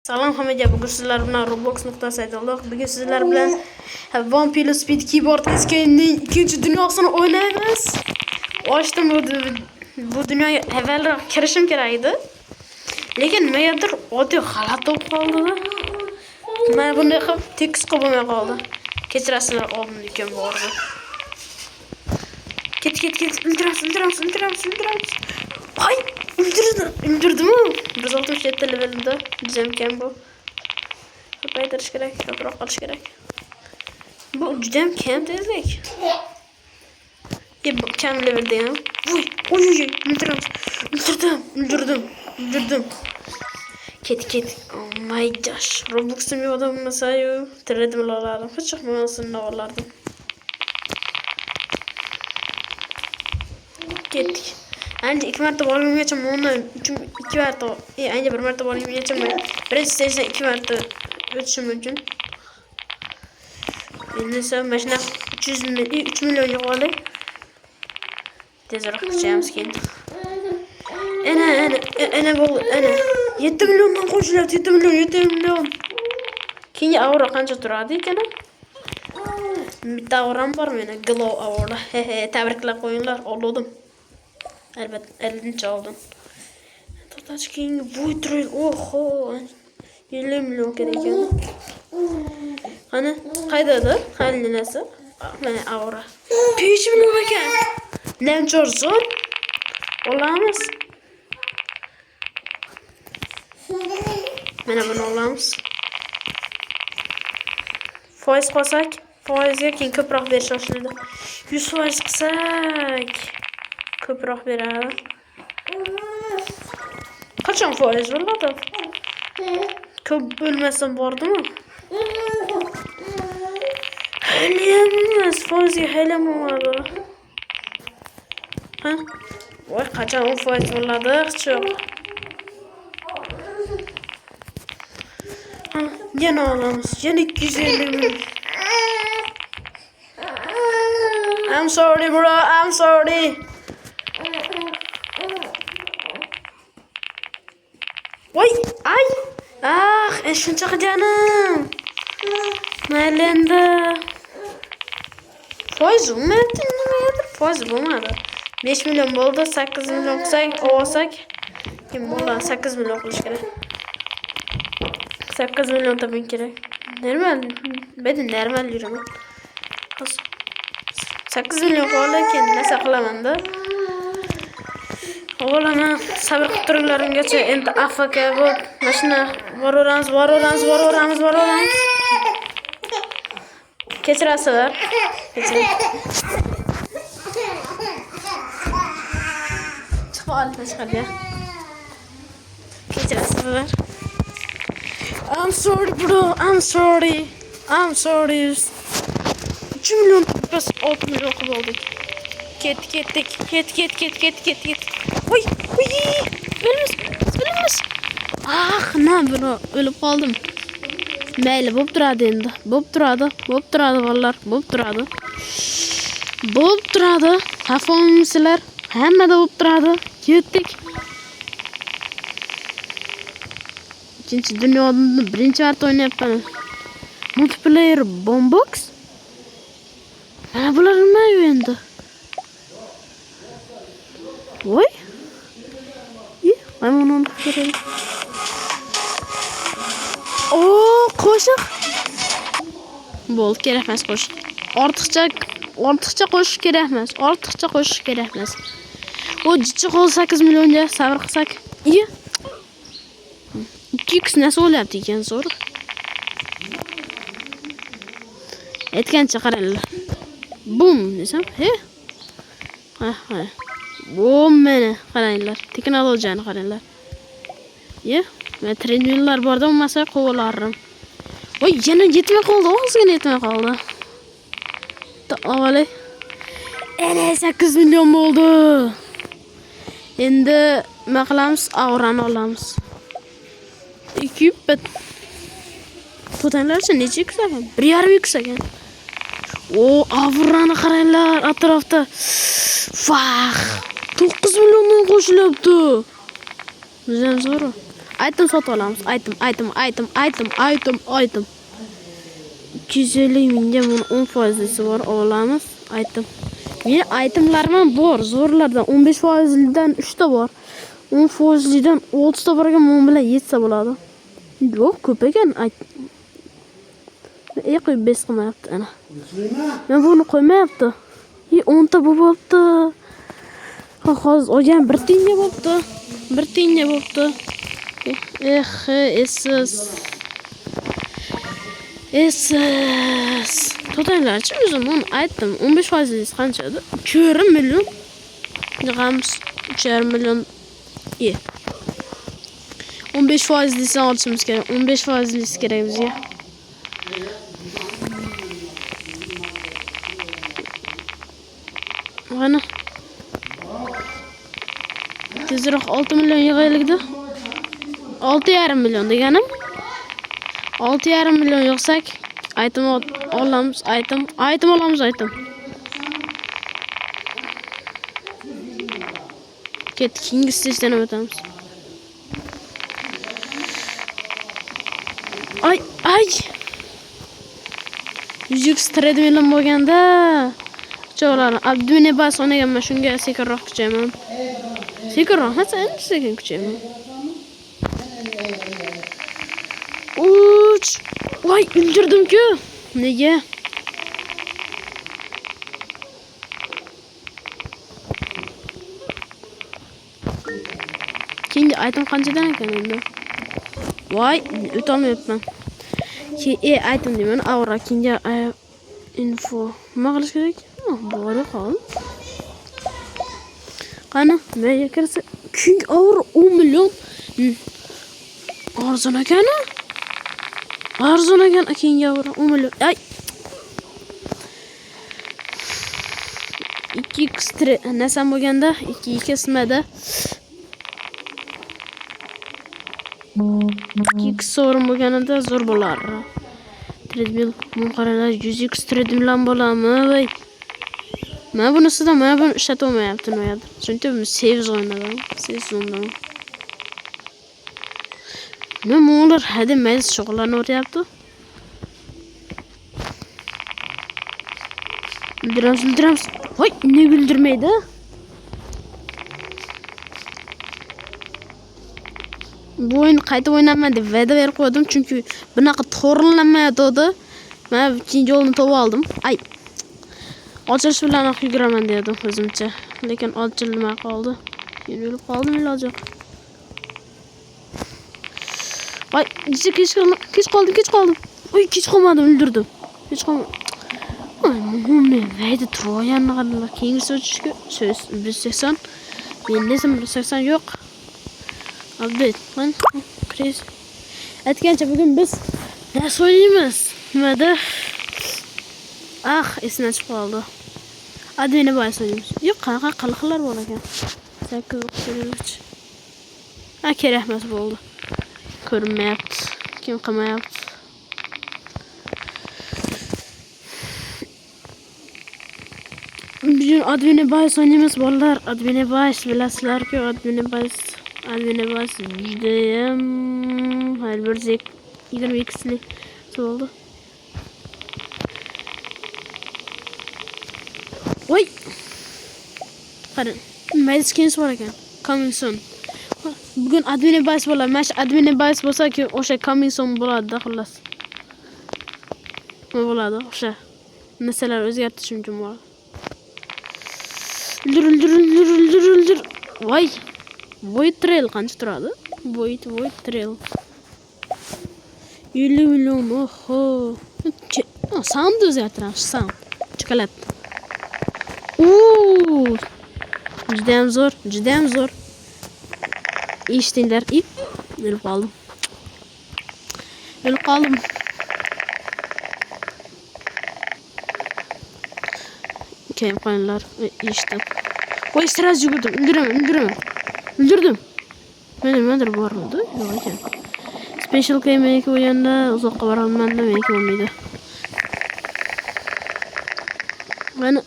Salom hammaga, bugun sizlar bilan Roblox.saytida bugun sizlar bilan One Piece Speed Keyboard Escape'ning ikinci dünyasını oynayamiz. Ochdim bu dunyoga avvalroq kirishim kerak edi. Lekin nimadir oddiy g'alati bo'lib qoldi. Mana bunday qilib tekis qilmay qoldi. Kechirasizlar oldimda ekan bordi. Ket. O'ldiramiz. Ay, öldürdüm. Biz 67 levelda bizimken bu. Ko'paytirish kerak, ko'proq qilish kerak. Bu juda ham kam tezlik. Bu kam levelda ham. Voy, öldürdüm. Ket. Oh my gosh. Roblox'ta bir adam olmasaydı, treadmill alardım. Hiç çıkmamasını alardım. Ketdik. Anca 2 marta borgangacha ondan 2 marta, anca 1 marta borgangacha birinchi stagedan 2 marta o'tishim mumkin. Endi esa mana shuna 3 million yo'qoldi. Tezroq chiqamiz keyin. Ana bu 7 milliondan qo'shilyapti, 7 million. Keyin avro qancha turadi ekan? Bitta avram bor meni, Glow avro. Tabriklab qo'yinglar, oldim. Albatta 50 oldim. Tatachking Voidroid. Oho. 50 million kerak ekan. Qani, qaydadir? Xalinasi. Mana avra. 5 million ekan. Nemchor zo'r. Olamiz. Mana buni olamiz. Foiz qo'ysak, foizga keyin ko'proq berish boshlaydi. 100% qilsak ko'proq beradi. Qachon foiz bo'ladi? Ko'p bo'lmasam bordimi? Haliyamiz foizga halamadi. Ha? Voy, qachon 10% bo'ladi? Hiç Ha, yana olamiz. Yana 250 ming. I'm sorry bro, I'm sorry. Voy, ay. Shuncha qilganim. Mayli. Foiz bo'lmadi, nimadir foiz bo'lmadi. 5 million bo'ldi, 8 million qilsak, olsak, kim bo'ladi? 8 million qilish kerak. 8 million toping kerak. Normal yuraman. 8 million qolgan narsa qilaman-da. O'g'laman, sabr qilib turganlarimgacha endi AFK bo'lib, mashina boraveramiz. Kechirasizlar. Chiqib kechirasizlar. I'm sorry bro, I'm sorry. 3 million biz 6 million qilib oldik. Ketdik. Voy, o'lamiz. Bro, o'lib qoldim. Mayli, bo'lib turadi endi. Bo'lib turadi vallar, bo'lib turadi. Xafao'misizlar? Hammada bo'lib turadi. Ketdik. Ikkinchi dunyoda birinchi marta o'ynayapman. Multiplayer Boombox. Mana bular nima endi? Voy. Mana uni ko'ring. Qo'shiq. Bo'l, kerak emas qo'shiq. Ortiqcha qo'shiq kerak emas. O jichi qol 8 millionga sabr qilsak. 2x nasıl o'lyapti ekan zo'r. Aytgancha qaranglar. Bum desam, Ha. Bum mana qaranglar. Texnologiyani qaranglar. Men treadmilllar borda bo'lmasa qo'valarim. Voy, yana yetmay qoldi, ozgina yetmay qoldi. Avvalo. 8 million bo'ldi. Endi nima qilamiz? Avrani olamiz. 2 bit. To'tanlarcha necha yuksak? 1.5 yuksak. Avrani qaranglar atrofda. 9 milliondan qo'shilyapti. Bizam zo'r. Item sotib olamiz. Item. 250 mingga buni 10%lisi bor, olamiz. Item. Meni itemlarim bor. Zo'rlardan 15%lidan 3 ta bor. 10%lidan 6 ta bor ekan, men bilan yetsa bo'ladi. Yo'q, ko'p ekan. Qo'yib bes qilmayapti ana. Men buni qo'ymayapti. 10 ta bo'lyapti. Hozir olgan 1 tiyinga bo'pti. 1 tiyinga bo'pti. Esiz. To'tanglarchi o'zim uni aytdim. 15% qancha edi? 2,5 million. Yig'amiz 3,5 million. 15%lisini olishimiz kerak. 15%lisi kerak bizga. Mana. Tezroq 6 million yig'aylik-da. 6,5 million deganim. 6,5 million yig'sak, item olamiz, item olamiz. Ketdik, King's Stage'dan o'tamiz. Ay. 100x treadmillim bo'lganda kuchalarni abdune bas o'ynaganman, shunga sekinroq kuchayman. Sekinroq, sekin kuchayman. Voy, o'ldirdim-ku. Nega? Keyin item qanchadan ekan endi? Voy, o'tolmayapman. Item deyman, aura keyinga info. Nima qilish kerak? Bori qol. Qani, menga kirsa King aura 10 million. Arzon ekan. King aura 10 million. Ay. 2x nasam bo'lganda 2x nimada? 2x so'rim bo'lganida zo'r bo'lar. Treadmill qaranglar, 100x treadmill ham bo'ladimi? Voy. Men bunisidan buni ishlata olmayapti nimadir. Chunki men save zonadan. Nima ular hadi mayz shug'ullanyapti? O'ldiramiz. Voy, nega o'ldirmaydi? Bu o'yin qayta o'ynamayman deb va'da berib qo'ydim, chunki bunaqa to'g'rilanmaydi. Men ikkinchi yo'lni topib oldim. Ay. Ochilish bilan yuguraman dedim o'zimcha, lekin ochilmay qoldi. Keyin o'lib qoldim, iloji yo'q. Voy, kech qoldim. Voy, kech qolmadim, o'ldirdim. Kech qolmadim. Men vayda Troyanni qadar keyingi so'chishga 180. Menda esa 180 yo'q. Update. Crazy. Aytgancha bugun biz dars o'ynaymiz. Nimada? Esdan chiqib qoldi. Admini boyasaymiz. Yo'q, qanaqa qiliqlar bor ekan. 8 o'qishtiruvchi. Kerak emas bo'ldi. Ko'rinmayapti. Kim qilmayapti? Bugün admini bahis oynayamiz bolalar. Admini bahis bilasizlar-ku, admini bahis judayam har bir 22 bo'ldi. Voy. Qarang, mayda skins bor ekan. Coming soon. Bugun admini bahis bo'ladi. Mana shu admini bahis bo'lsa-ki, o'sha coming soon bo'ladi-da, xullas. Nima bo'ladi? O'sha narsalar o'zgartirish mumkin bo'ladi. O'ldir. Voy. Void trail qancha turadi? Void trail. 50 million. Oho. Sound o'zgartiramiz, sound. Chokolad. Judayam zo'r. Eshitdinglar? O'lib qoldim. Keyin qo'yinglar, eshitdim. Voy, sraz yugurdim. O'ldirdim. Nimadir bormidi? Yo'q ekan. Special game o'yinda uzoqqa bora olmadim, meniki bo'lmaydi. Mana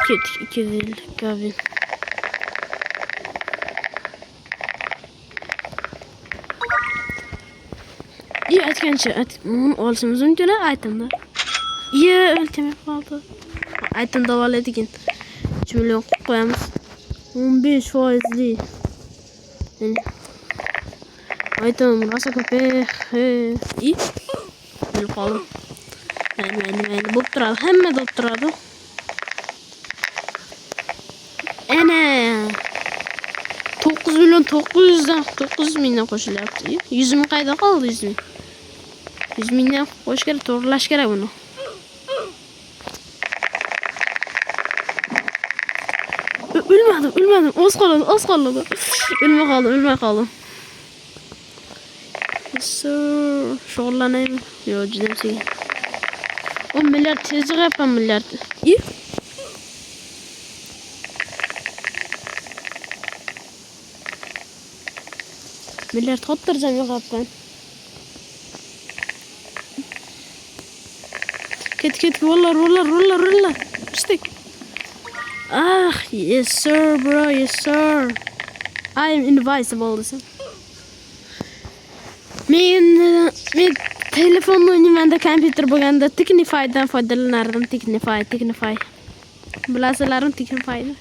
ketdik 250 kabin. İyi aytgancha bunu olishimiz mumkin aytimda. Iya, iltimos qoldi. Aytimda oladigan 3 million qo'yamiz. 15%li. Yani aytim rosa ko'p. İyi. Bil qoldim. Mayli bo'lib turadi. Hamma bo'lib turadi. Ana 9 milyon 900 mingdan qo'shilyapti. 100 ming qayda qoldi 100 ming? 100 mingdan qo'shish kerak, to'g'rilash kerak buni. Ölmedim. Az qoldi. Ölmay qoldim. Shug'ullanaymi? Yo'q, juda sekin. 10 milliard tezroq yapam milliard. İyi. Milliard toptiracağım yok ben. Ket roller. İşte. Ah, yes sir bro, yes sir. I am invincible desem. Men telefonda oynamanda kompyuter bo'lganda Tignify'dan foydalanardim. Tignify. Bilasizlarmi Tignify'ni?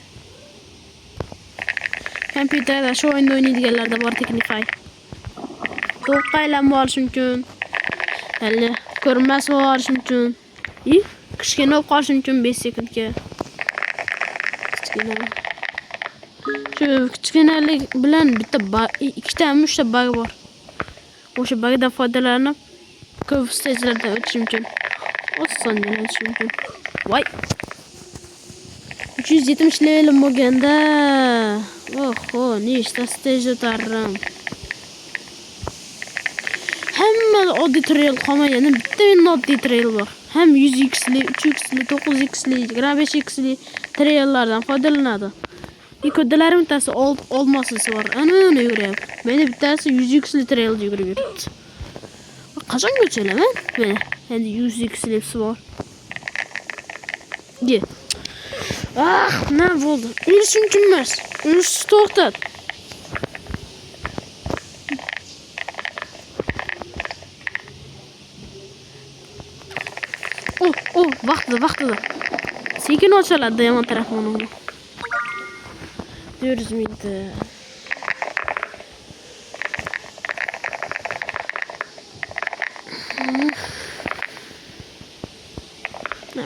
Kompyuterda shu o'yinda o'ynaydiganlarda bor Tignify. To'qqaylanma olish mumkin. Hali ko'rinmas bo'lish mumkin. Kichkina bo'lib qolish mumkin 5 sekundga. Shu kichkinalik bilan bitta ikkita 3ta bug bor. O'sha bugdan foydalanib ko'p stagelardan o'tish mumkin. Oson o'tish mumkin. Voy. 370 levelim bo'lganda. Oho, nechta stage o'tardim. Hamma oddiy trail qolmagan, bitta oddiy trail bor. Ham 100x'li, 3x'li, 9x'li, 5x'li traillardan foydalanadi. Kodlarim bittasi olmasisi bor. Ana yuribdi. Meni bittasi 100x'li trail yurib yuribdi. Qachon ko'chalaman? Mana endi 100x'lisi bor. Ge. Ne bo'ldi? O'lish mumkin emas. O'lishni to'xtat. Vaqtida. Sekin ochiladi yomon telefonimni. 400 mingda.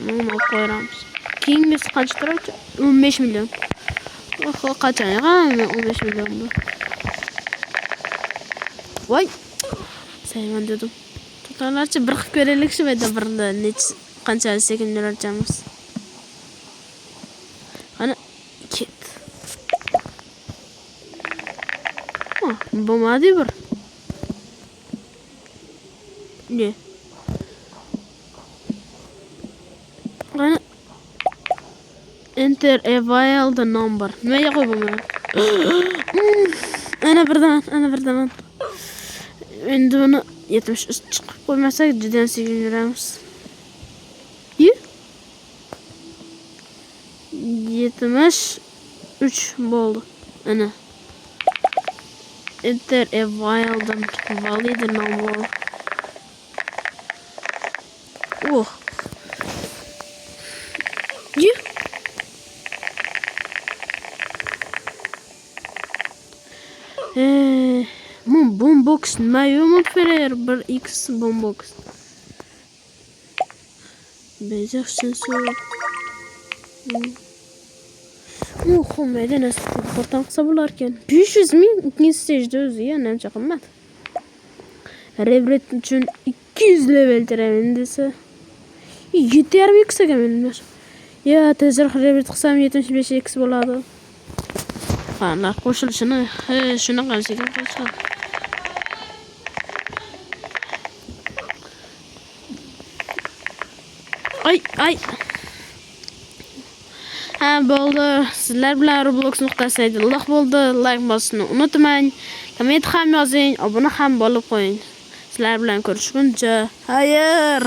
Nima qo'yamiz? Keyingiz qancha turadi? 15 million. Oho, qachon? 15 million bu. Voy. Sayman dedim. To'g'rilarcha bir qilib ko'raylik shu yerda birda qanchalik sekin yurarkanmiz. Ana ket. Bo'lmadi bir. Ne? Ana enter a wild number. Nimaga qo'ymayman? Ana birdaman. Endi buni 73 chiqib qo'ymasak juda sekin yuramiz. 73 bo'ldi. Ana. Enter a wild valid number. Oh. Boombox nimayo'mi Ferrer 1x boombox. Bezak sensor. Mayda nasib qilib qilsa bo'lar ekan. 500 ming ikkinchi stejda o'ziga namcha qimmat. Revret uchun 200 level teraman desa 7.5x ekan. Ya, tezroq revret qilsam 75x bo'ladi. Fanlar qo'shilishini shunaqa qilsak ekan. Ay. Ha bo'ldi. Sizlar bilan Roblox.saytida bo'ldi. Like bosishni unutmang. Komment ham yozing, obuna ham bo'lib qo'ying. Sizlar bilan ko'rishguncha. Xayr.